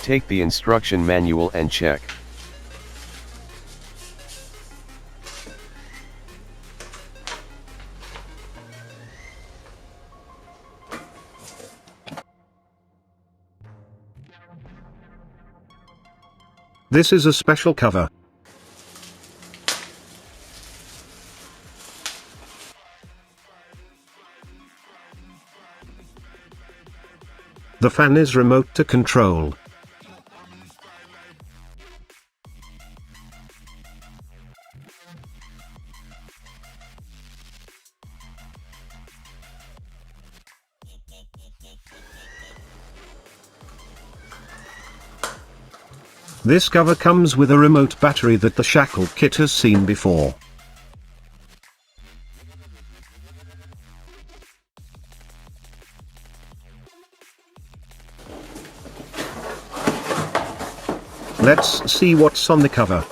Take the instruction manual and check. This is a special cover. The fan is remote to control. This cover comes with a remote battery that the shackle kit has seen before. Let's see what's on the cover.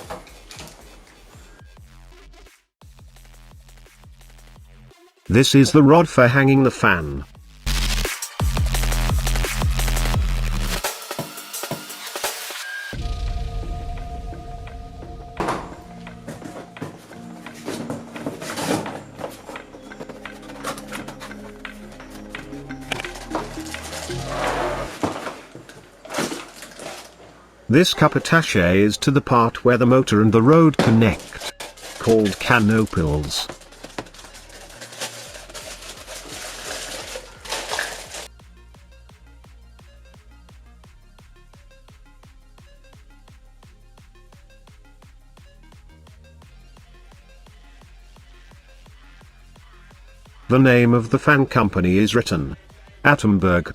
This is the rod for hanging the fan. This cup attaches to the part where the motor and the rod connect, called canoples. The name of the fan company is written, Atomberg.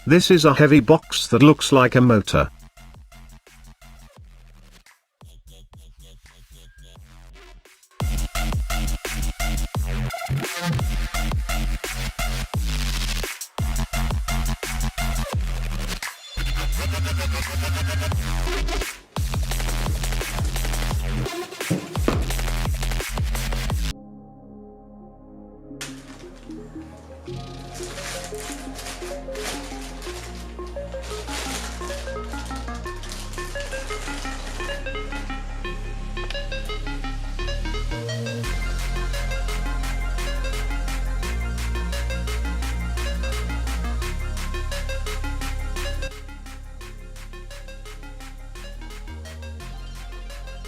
This is a heavy box that looks like a motor.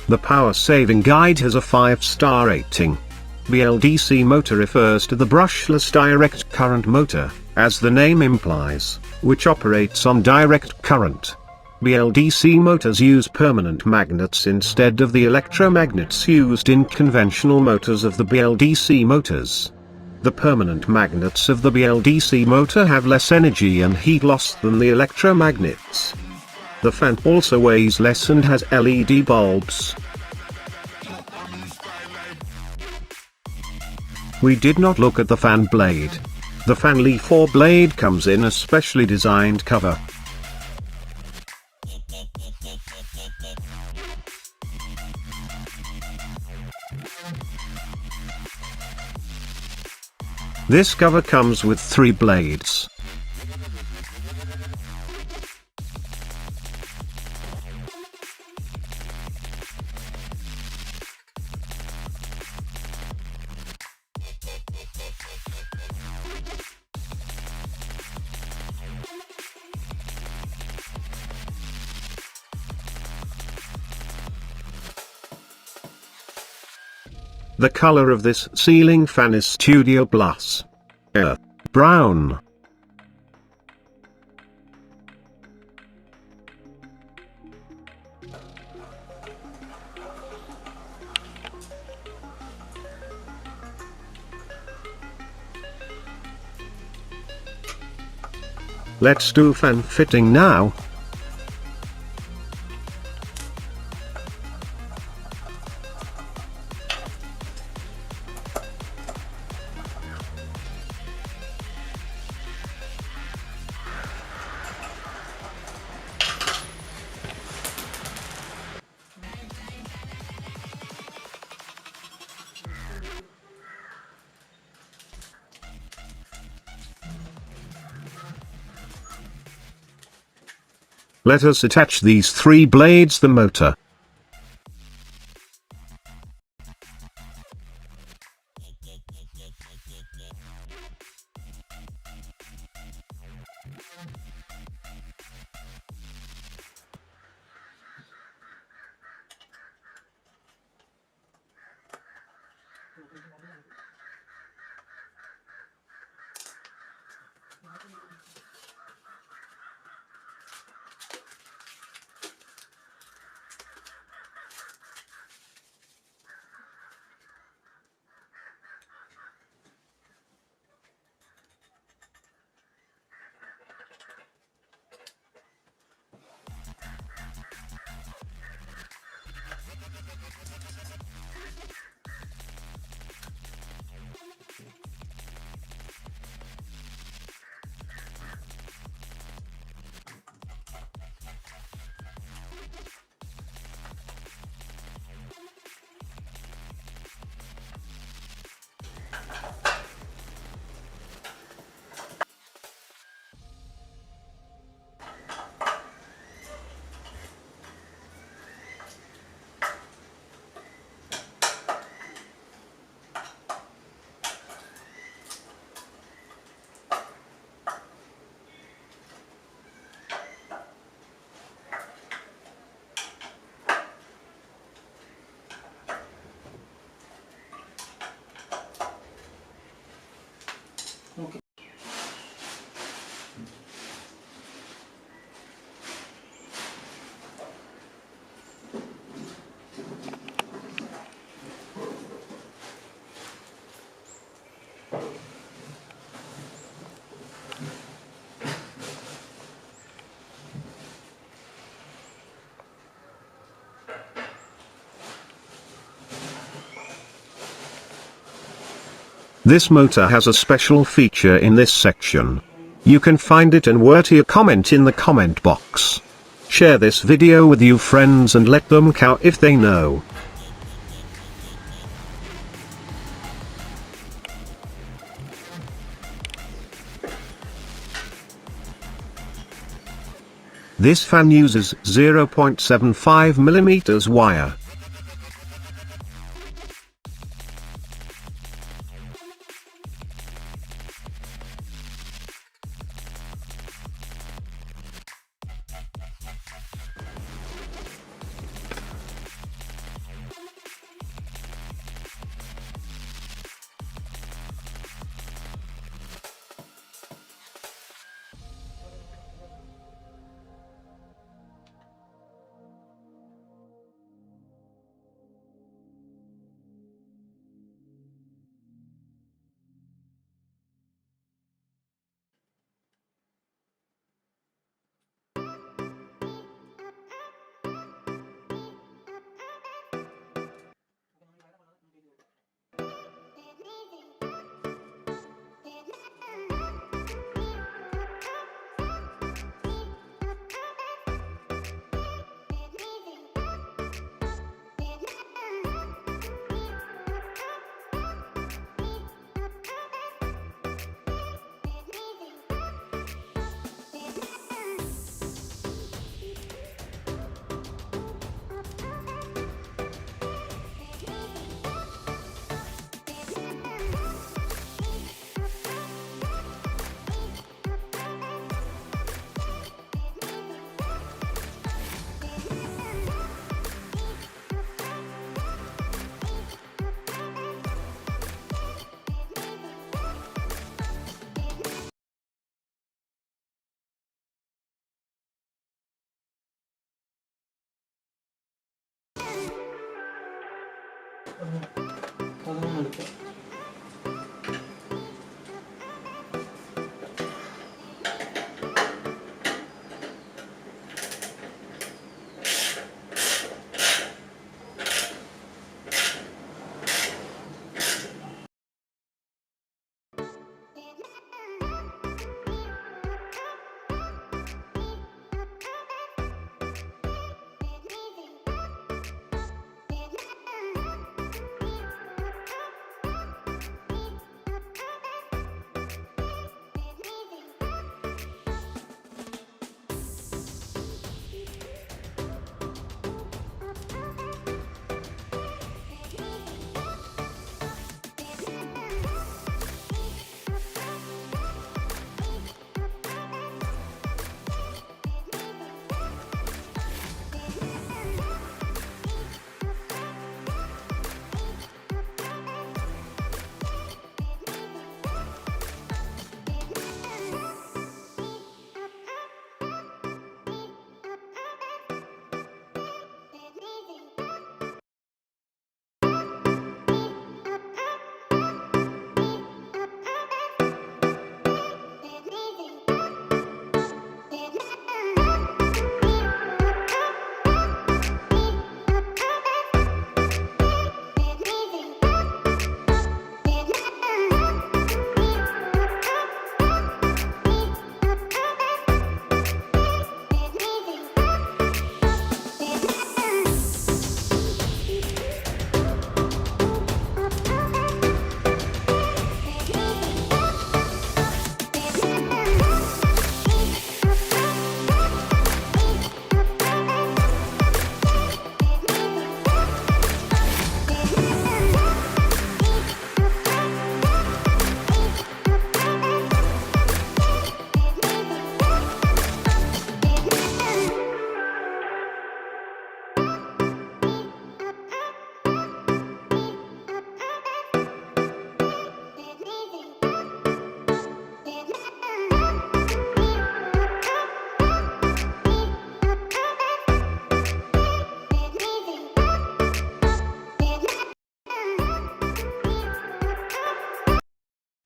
The power saving guide has a 5-star rating. BLDC motor refers to the brushless direct current motor, as the name implies, which operates on direct current. BLDC motors use permanent magnets instead of the electromagnets used in conventional motors of the BLDC motors. The permanent magnets of the BLDC motor have less energy and heat loss than the electromagnets. The fan also weighs less and has LED bulbs. We did not look at the fan blade. The fan leaf or blade comes in a specially designed cover. This cover comes with 3 blades. The color of this ceiling fan is Studio Plus brown. Let's do fan fitting now. Let us attach these 3 blades the motor. Okay. This motor has a special feature in this section. You can find it and write your comment in the comment box. Share this video with your friends and let them know if they know. This fan uses 0.75 mm wire.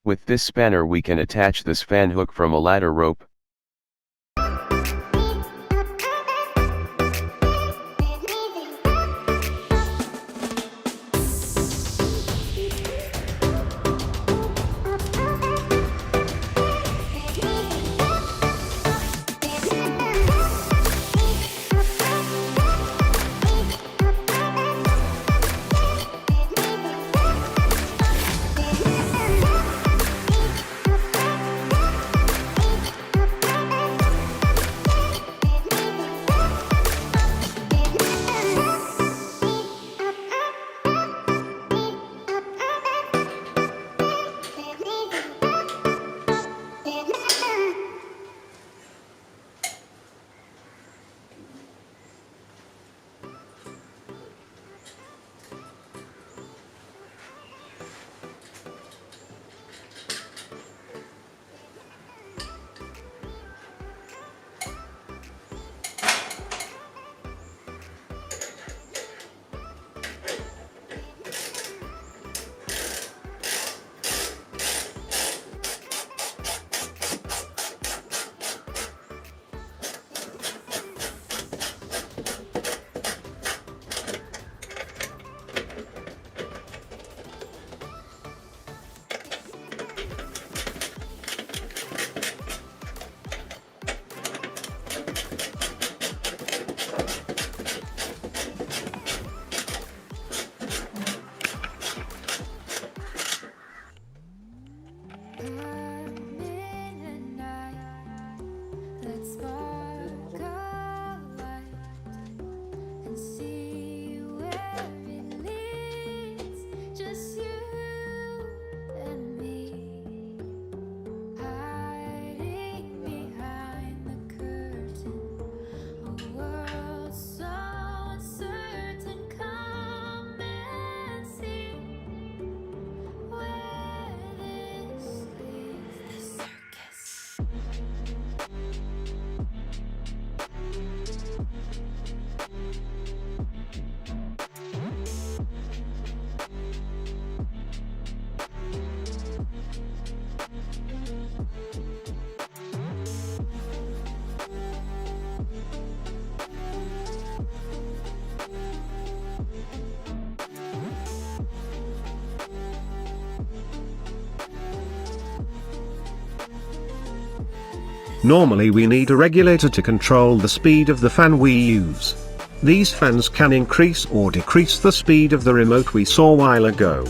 With this spanner we can attach this fan hook from a ladder rope. Normally we need a regulator to control the speed of the fan we use. These fans can increase or decrease the speed of the remote we saw a while ago.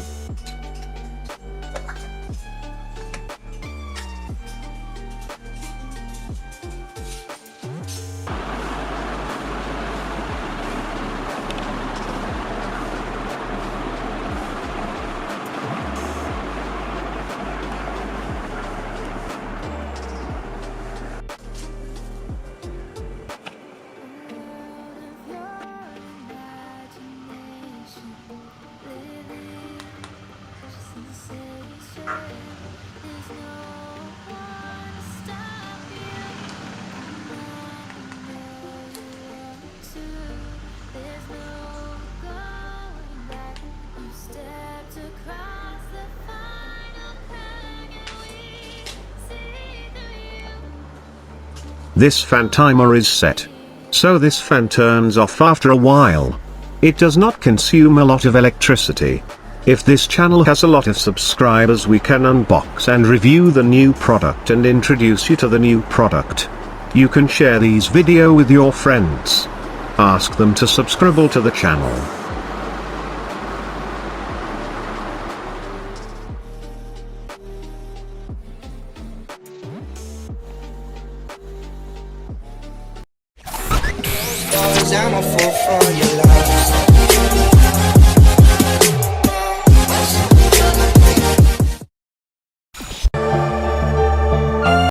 This fan timer is set. So this fan turns off after a while. It does not consume a lot of electricity. If this channel has a lot of subscribers, we can unbox and review the new product and introduce you to the new product. You can share these video with your friends. Ask them to subscribe to the channel. I'm a fool for your love.